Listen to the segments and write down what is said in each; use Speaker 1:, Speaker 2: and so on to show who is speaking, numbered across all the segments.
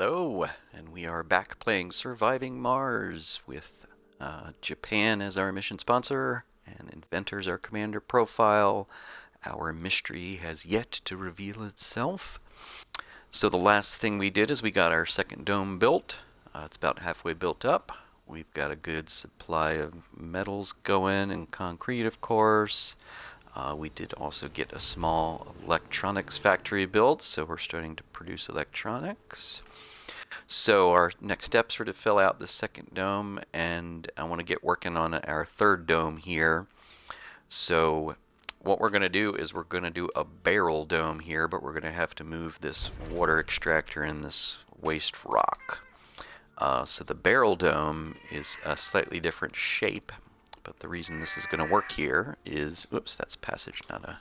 Speaker 1: Hello, and we are back playing Surviving Mars with Japan as our mission sponsor and inventors our commander profile. Our mystery has yet to reveal itself. So the last thing we did is we got our second dome built. It's about halfway built up. We've got a good supply of metals going and concrete, of course. We did also get a small electronics factory built, so we're starting to produce electronics. So our next steps are to fill out the second dome, and I want to get working on our third dome here. So what we're going to do is we're going to do a barrel dome here, but we're going to have to move this water extractor and this waste rock. So the barrel dome is a slightly different shape, but the reason this is going to work here is, whoops, that's passage, not a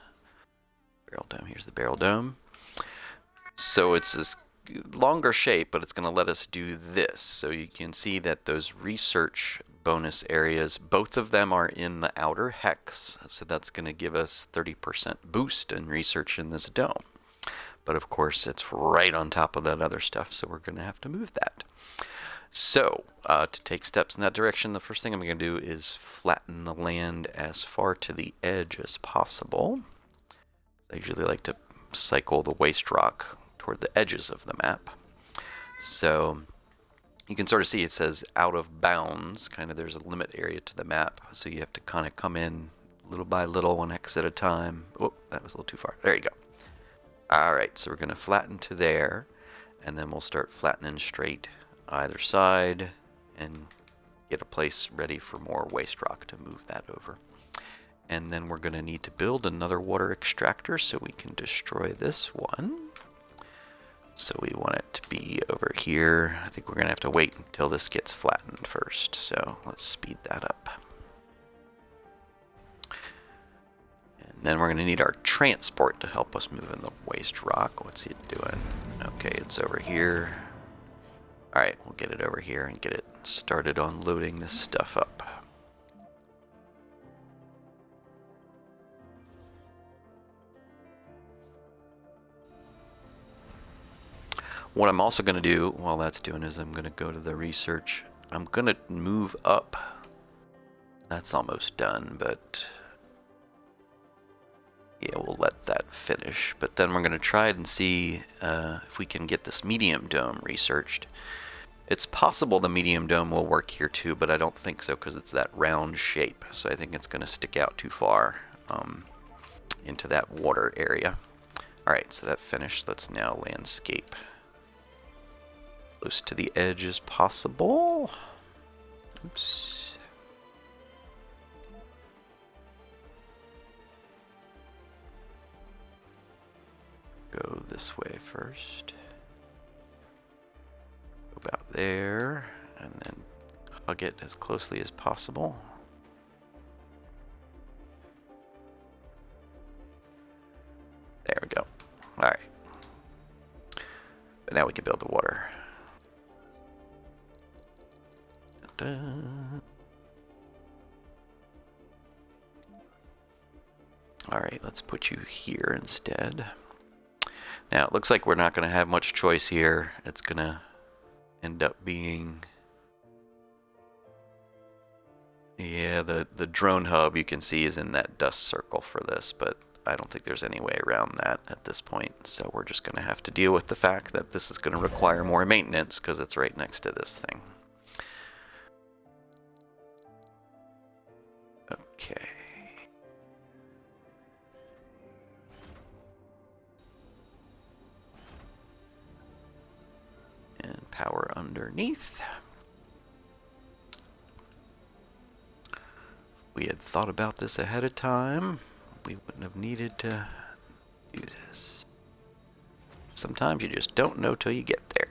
Speaker 1: barrel dome. Here's the barrel dome. So it's this longer shape, but it's going to let us do this. So you can see that those research bonus areas, both of them are in the outer hex. So that's going to give us 30% boost in research in this dome. But of course, it's right on top of that other stuff, so we're going to have to move that. So, to take steps in that direction, the first thing I'm going to do is flatten the land as far to the edge as possible. I usually like to cycle the waste rock toward the edges of the map. So, you can sort of see it says out of bounds, kind of there's a limit area to the map, so you have to kind of come in little by little, one hex at a time. Oh, that was a little too far. There you go. Alright, so we're going to flatten to there, and then we'll start flattening straight either side and get a place ready for more waste rock to move that over. And then we're going to need to build another water extractor so we can destroy this one. So we want it to be over here. I think we're going to have to wait until this gets flattened first. So let's speed that up. And then we're going to need our transport to help us move in the waste rock. What's it doing? Okay, it's over here. Alright, we'll get it over here and get it started on loading this stuff up. What I'm also going to do while that's doing is I'm going to go to the research. I'm going to move up. That's almost done, but yeah, we'll let that finish. But then we're going to try and see if we can get this medium dome researched. It's possible the medium dome will work here too, but I don't think so because it's that round shape. So I think it's going to stick out too far into that water area. Alright, so that finished. Let's now landscape close to the edge as possible. Oops. Go this way first. About there, and then hug it as closely as possible. There we go. Alright. But now we can build the water. Alright, let's put you here instead. Now, it looks like we're not going to have much choice here. It's going to end up being, yeah, the drone hub you can see is in that dust circle for this, but I don't think there's any way around that at this point, so we're just going to have to deal with the fact that this is going to require more maintenance because it's right next to this thing. Okay. And power underneath. We had thought about this ahead of time, we wouldn't have needed to do this. Sometimes you just don't know till you get there.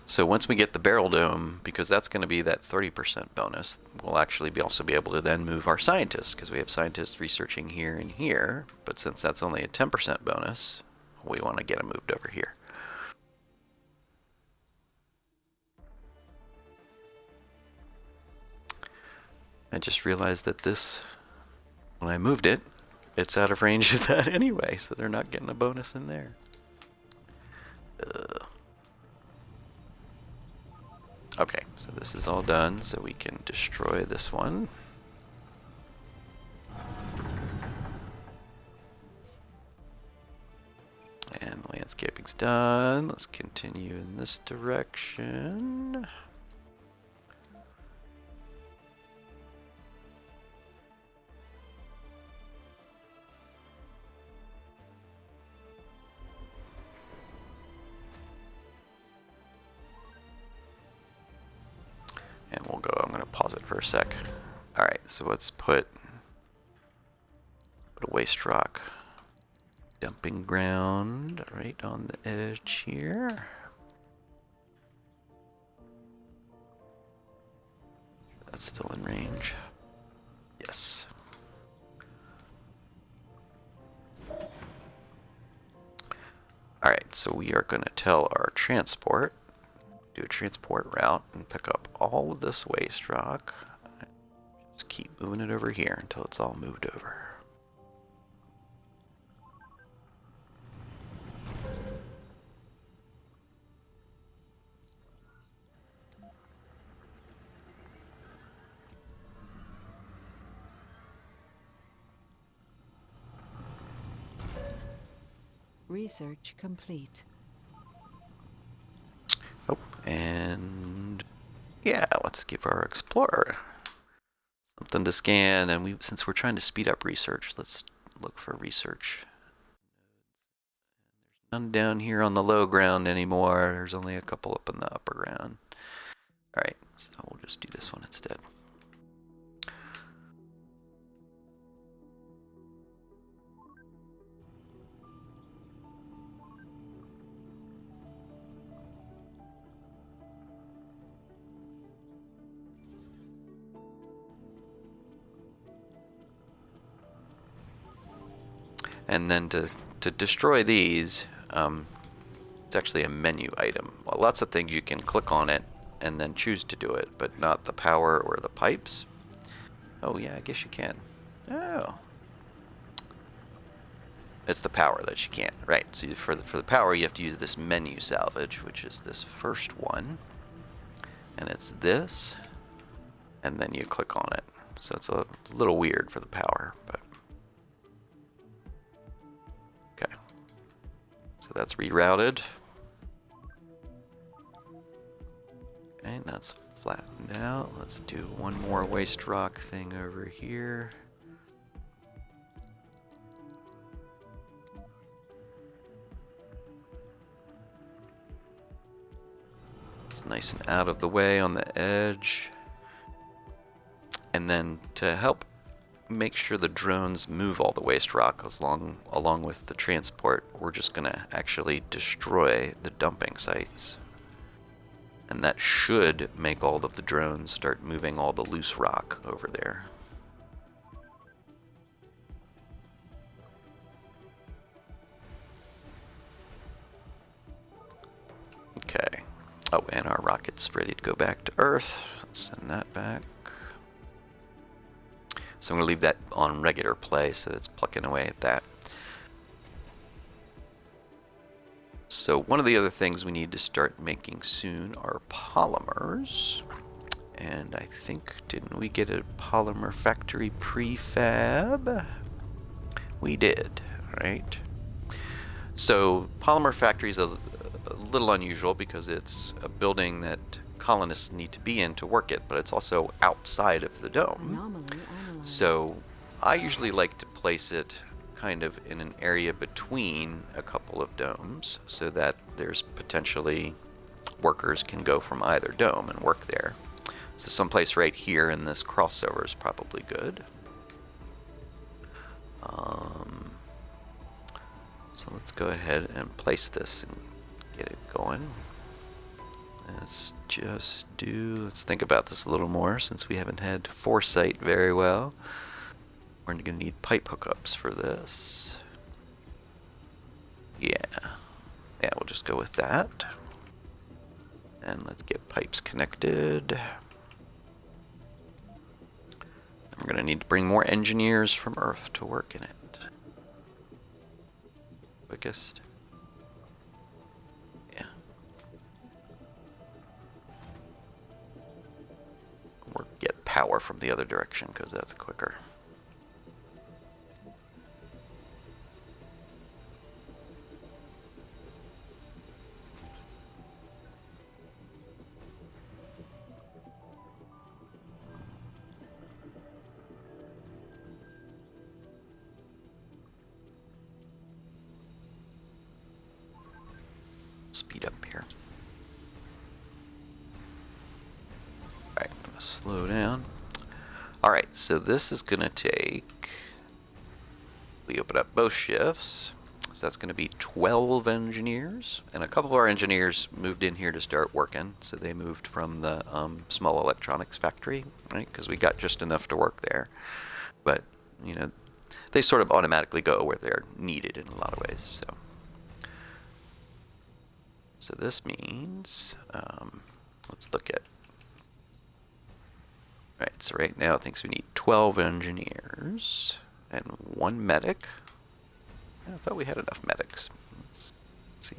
Speaker 1: So once we get the barrel dome, because that's going to be that 30% bonus, we'll actually also be able to then move our scientists, because we have scientists researching here and here, but since that's only a 10% bonus, we want to get them moved over here. I just realized that this, when I moved it, it's out of range of that anyway, so they're not getting a bonus in there. Okay, so this is all done, so we can destroy this one. And landscaping's done. Let's continue in this direction. And we'll go, I'm going to pause it for a sec. Alright, so let's put a waste rock dumping ground right on the edge here. That's still in range. Yes. Alright, so we are going to tell our transport, do a transport route and pick up all of this waste rock. Just keep moving it over here until it's all moved over.
Speaker 2: Research complete.
Speaker 1: Oh, and yeah, let's give our explorer something to scan. And since we're trying to speed up research, let's look for research. There's none down here on the low ground anymore. There's only a couple up in the upper ground. All right, so we'll just do this one instead. And then to destroy these, it's actually a menu item. Well, lots of things you can click on it and then choose to do it, but not the power or the pipes. Oh yeah, I guess you can. Oh. It's the power that you can't. Right, so for the power you have to use this menu salvage, which is this first one. And it's this, and then you click on it. So it's a little weird for the power, but okay. So that's rerouted. Okay, that's flattened out. Let's do one more waste rock thing over here. It's nice and out of the way on the edge. And then to help make sure the drones move all the waste rock along with the transport, we're just going to actually destroy the dumping sites. And that should make all of the drones start moving all the loose rock over there. Okay. Oh, and our rocket's ready to go back to Earth. Let's send that back. So I'm going to leave that on regular play, so it's plucking away at that. So one of the other things we need to start making soon are polymers. And I think, didn't we get a polymer factory prefab? We did, right? So polymer factory is a little unusual because it's a building that colonists need to be in to work it, but it's also outside of the dome. So I usually like to place it kind of in an area between a couple of domes so that there's potentially workers can go from either dome and work there. So someplace right here in this crossover is probably good. So let's go ahead and place this and get it going. Let's think about this a little more since we haven't had foresight very well. We're going to need pipe hookups for this. Yeah, we'll just go with that. And let's get pipes connected. We're going to need to bring more engineers from Earth to work in it. Quickest. Yeah. Or get power from the other direction, because that's quicker. Speed up here. Alright, I'm going to slow down. Alright, so this is going to take... We open up both shifts. So that's going to be 12 engineers. And a couple of our engineers moved in here to start working. So they moved from the small electronics factory, right? Because we got just enough to work there. But, you know, they sort of automatically go where they're needed in a lot of ways. So this means, let's look at, right, so right now it thinks we need 12 engineers and 1 medic. I thought we had enough medics. Let's see.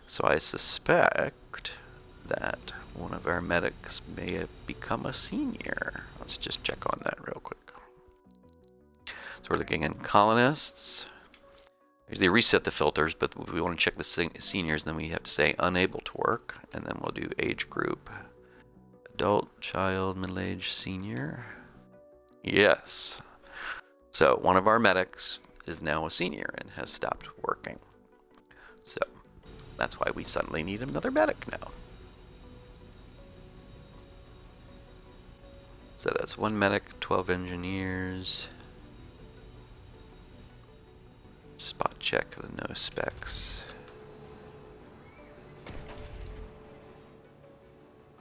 Speaker 1: So I suspect that one of our medics may have become a senior. Let's just check on that real quick. So we're looking at colonists. They reset the filters, but if we want to check the seniors, then we have to say unable to work, and then we'll do age group. Adult, child, middle-aged, senior. Yes. So one of our medics is now a senior and has stopped working. So that's why we suddenly need another medic now. So that's 1 medic, 12 engineers. Spot check the no specs.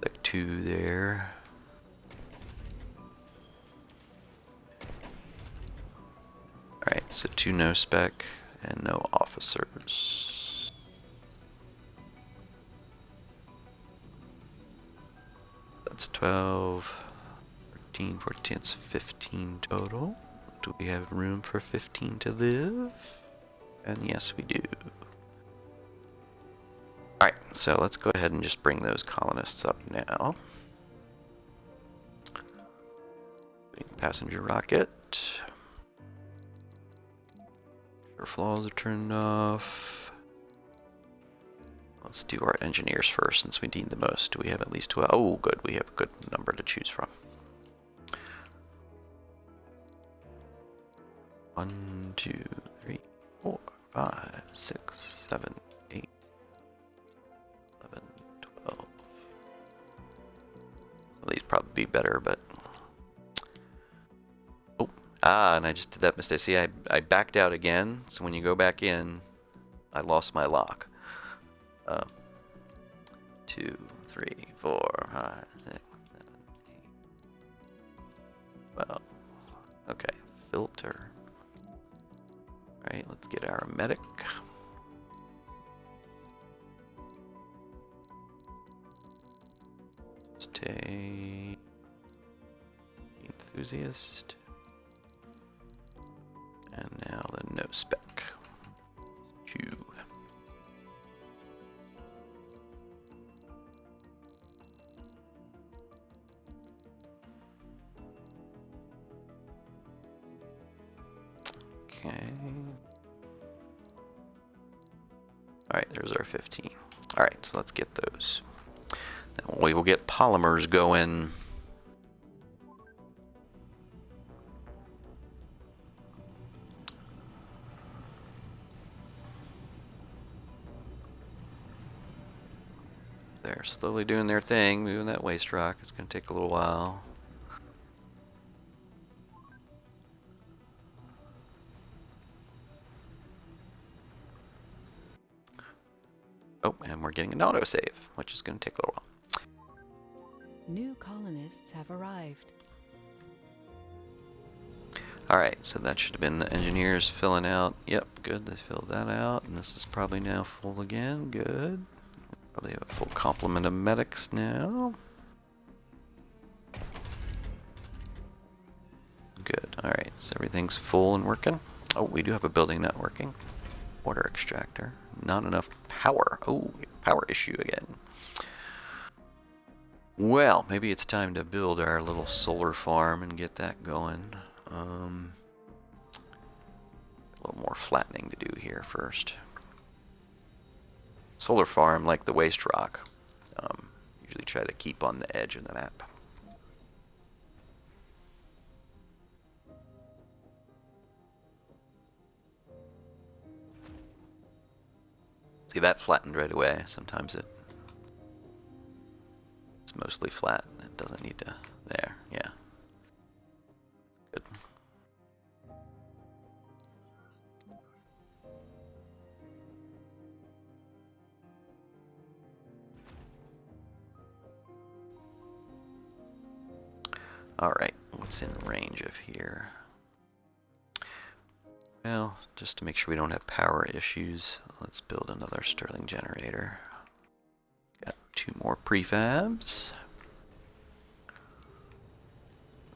Speaker 1: Like 2 there. Alright, so 2 no spec and no officers. That's 12, 13, 14, it's 15 total. Do we have room for 15 to live? And yes, we do. Alright, so let's go ahead and just bring those colonists up now. Passenger rocket. Our flaws are turned off. Let's do our engineers first since we need the most. Do we have at least 12? Oh, good. We have a good number to choose from. 1, 2, 3, 4, 5, 6, 7, 8, 11, 12. So these probably be better, but... Oh, and I just did that mistake. See, I backed out again, so when you go back in, I lost my lock. 2, 3, 4, 5, 6, 7, 8, 12. Okay, filter. Alright, let's get our medic. Stay enthusiast. And now the no spec. Chew. Okay. Alright, there's our 15. Alright, so let's get those. Then we will get polymers going. They're slowly doing their thing, moving that waste rock. It's going to take a little while. Oh, and we're getting an autosave, which is going to take a little while.
Speaker 2: New colonists have arrived.
Speaker 1: Alright, so that should have been the engineers filling out. Yep, good, they filled that out. And this is probably now full again. Good. Probably have a full complement of medics now. Good. Alright, so everything's full and working. Oh, we do have a building not working. Water extractor. Not enough power. Oh, power issue again. Well, maybe it's time to build our little solar farm and get that going. A little more flattening to do here first. Solar farm, like the waste rock, usually try to keep on the edge of the map. See, that flattened right away. Sometimes it's mostly flat. It doesn't need to. There, yeah. Good. Alright, what's in range of here? Well, just to make sure we don't have power issues, let's build another Stirling generator. Got 2 more prefabs.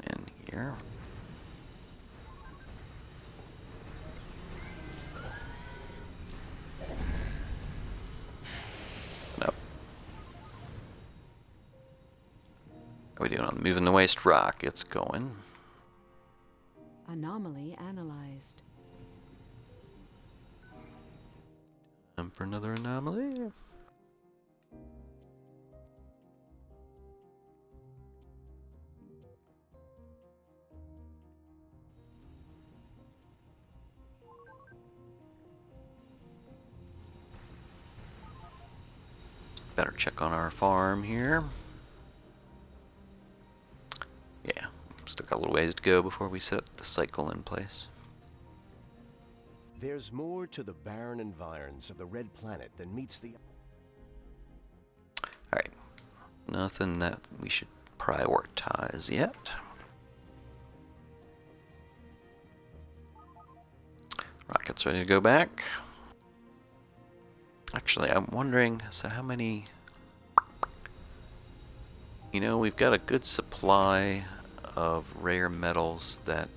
Speaker 1: In here. Nope. How are we doing on moving the waste rock? It's going.
Speaker 2: Anomaly analyzed.
Speaker 1: Time for another anomaly. Better check on our farm here. Yeah, still got a little ways to go before we set the cycle in place.
Speaker 3: There's more to the barren environs of the Red Planet than meets the...
Speaker 1: Alright, nothing that we should prioritize yet. Rocket's ready to go back. Actually, I'm wondering, so how many... You know, we've got a good supply of rare metals that...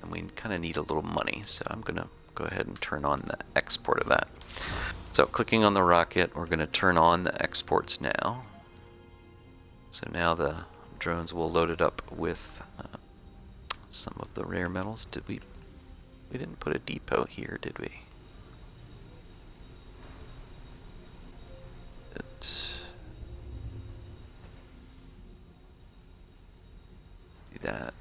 Speaker 1: And we kind of need a little money, so I'm going to go ahead and turn on the export of that. So clicking on the rocket, we're going to turn on the exports now. So now the drones will load it up with some of the rare metals. Did we didn't put a depot here, did we? Do that.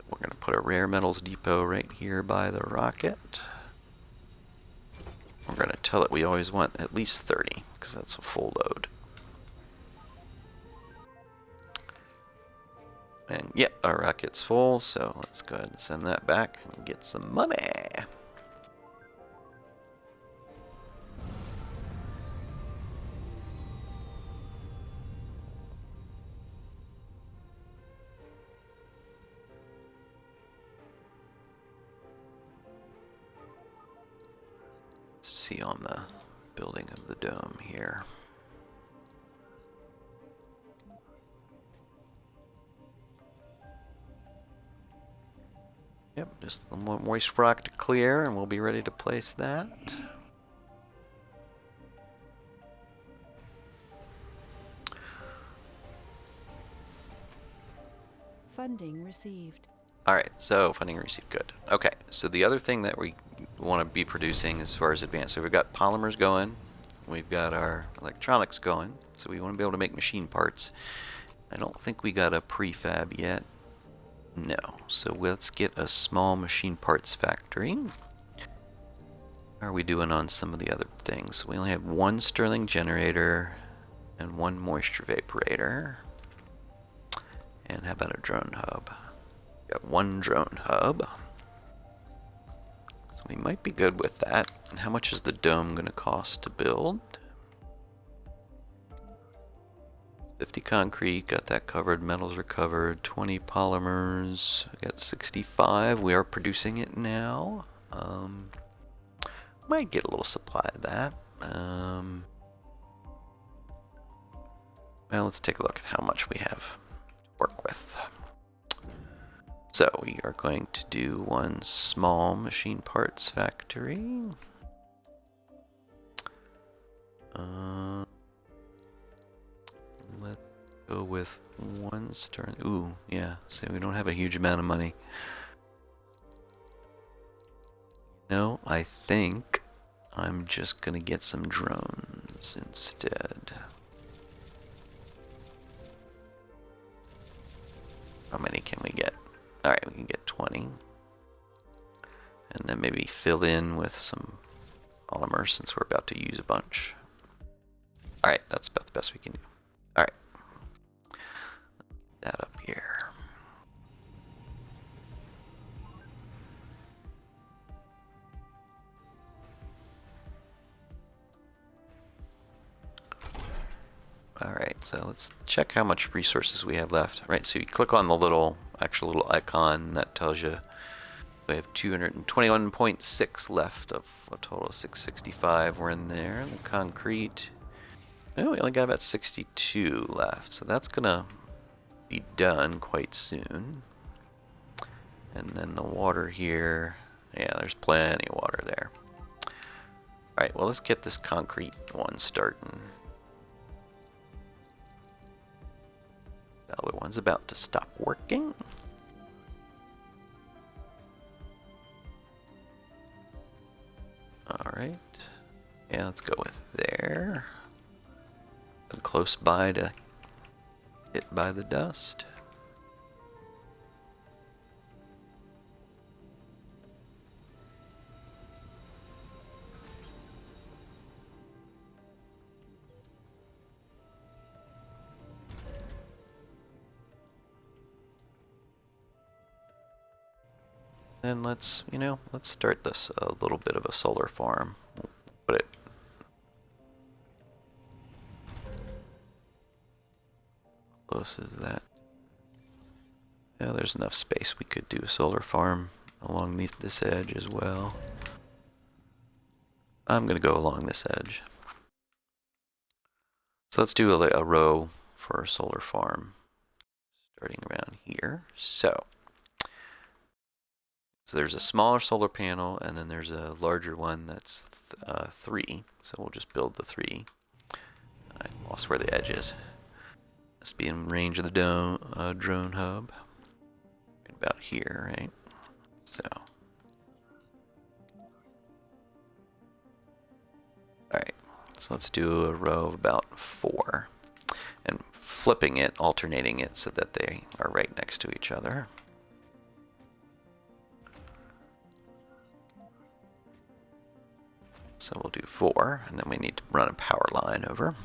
Speaker 1: We're going to put a rare metals depot right here by the rocket. We're going to tell it we always want at least 30, because that's a full load. And yep, our rocket's full, so let's go ahead and send that back and get some money. See on the building of the dome here. Yep, just the moist rock to clear and we'll be ready to place that.
Speaker 2: Funding received.
Speaker 1: Alright, so funding received, good. Okay, so the other thing that we want to be producing as far as advanced, so we've got polymers going, we've got our electronics going, so we want to be able to make machine parts. I don't think we got a prefab yet. No, so let's get a small machine parts factory. How are we doing on some of the other things? We only have 1 Stirling generator and 1 moisture vaporator. And how about a drone hub? Got 1 drone hub. So we might be good with that. And how much is the dome going to cost to build? 50 concrete, got that covered. Metals are covered. 20 polymers, we got 65. We are producing it now. Might get a little supply of that. Well, let's take a look at how much we have to work with. So we are going to do one small machine parts factory. Let's go with one Stirling. Ooh, yeah. So we don't have a huge amount of money. No, I think I'm just gonna get some drones instead. How many can we get? Alright, we can get 20. And then maybe fill in with some polymers since we're about to use a bunch. Alright, that's about the best we can do. Alright. Let's get that up here. Alright, so let's check how much resources we have left. Right, so you click on the actual little icon that tells you we have 221.6 left of a total of 665. We're in there. The concrete. Oh, we only got about 62 left, so that's gonna be done quite soon. And then the water here. Yeah, there's plenty of water there. Alright, well, let's get this concrete one starting. The other one's about to stop working. Alright. Yeah, let's go with there. And close by to hit by the dust. Then let's start this a little bit of a solar farm. We'll put it close as that. Yeah, there's enough space. We could do a solar farm along this edge as well. I'm gonna go along this edge. So let's do a row for a solar farm, starting around here. So there's a smaller solar panel, and then there's a larger one that's 3. So we'll just build the 3. I lost where the edge is. Must be in range of the drone hub. Right about here, right? So. Alright, so let's do a row of about 4. And flipping it, alternating it so that they are right next to each other. So we'll do 4, and then we need to run a power line over.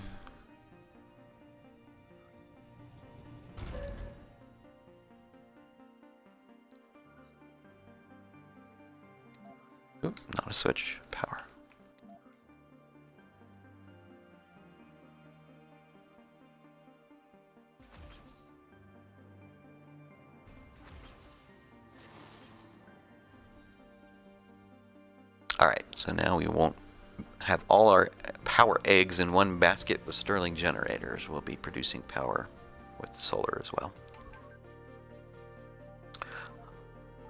Speaker 1: Oop, not a switch, power. Alright, so now we won't have all our power eggs in one basket with Stirling Generators. We'll be producing power with solar as well.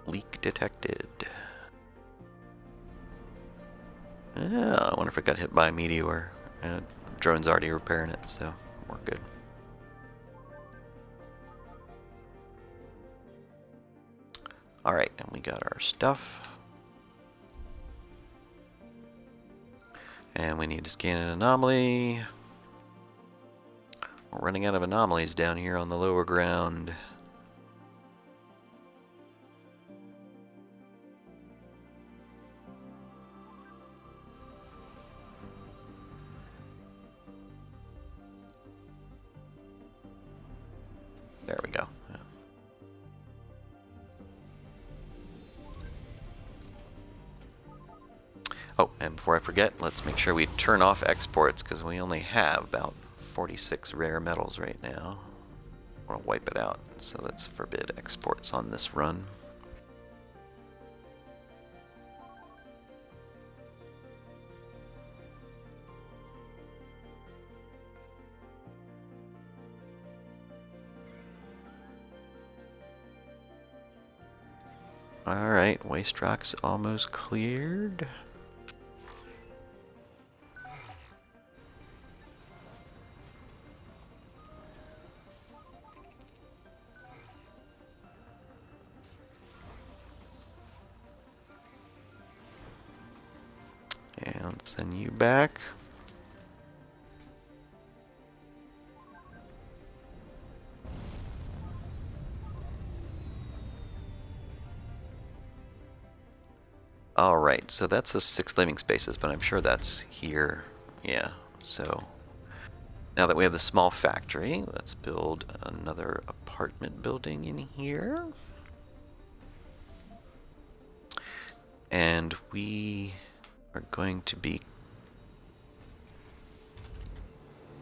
Speaker 1: Leak detected. Yeah, I wonder if it got hit by a meteor. Drone's already repairing it, so we're good. Alright, and we got our stuff. And we need to scan an anomaly. We're running out of anomalies down here on the lower ground. There we go. Oh, and before I forget, let's make sure we turn off exports because we only have about 46 rare metals right now. I want to wipe it out, so let's forbid exports on this run. Alright, waste rock's almost cleared. And send you back. Alright, so that's the 6 living spaces, but I'm sure that's here. Yeah, so now that we have the small factory, let's build another apartment building in here. And we are going to be...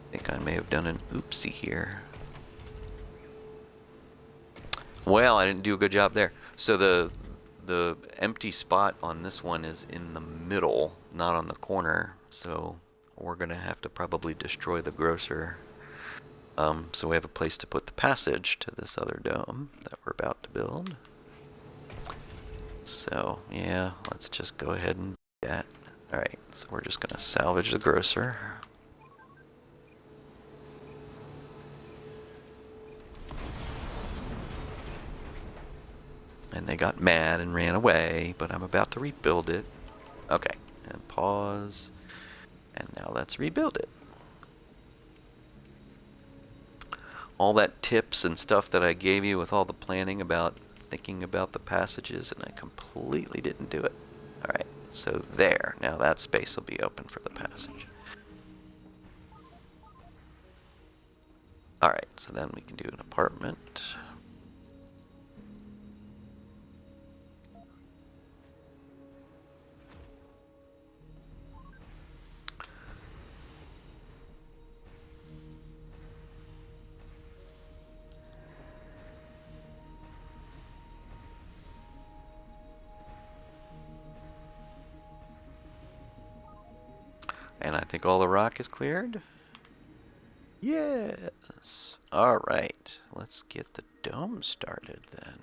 Speaker 1: I think I may have done an oopsie here. Well, I didn't do a good job there. So the empty spot on this one is in the middle, not on the corner. So we're going to have to probably destroy the grocer. So we have a place to put the passage to this other dome that we're about to build. So yeah, let's just go ahead and do that. Alright, so we're just going to salvage the grocer. And they got mad and ran away, but I'm about to rebuild it. Okay, and pause. And now let's rebuild it. All that tips and stuff that I gave you with all the planning about thinking about the passages, and I completely didn't do it. Alright, so there. Now that space will be open for the passage. Alright, so then we can do an apartment. And I think all the rock is cleared. Yes. All right. Let's get the dome started then.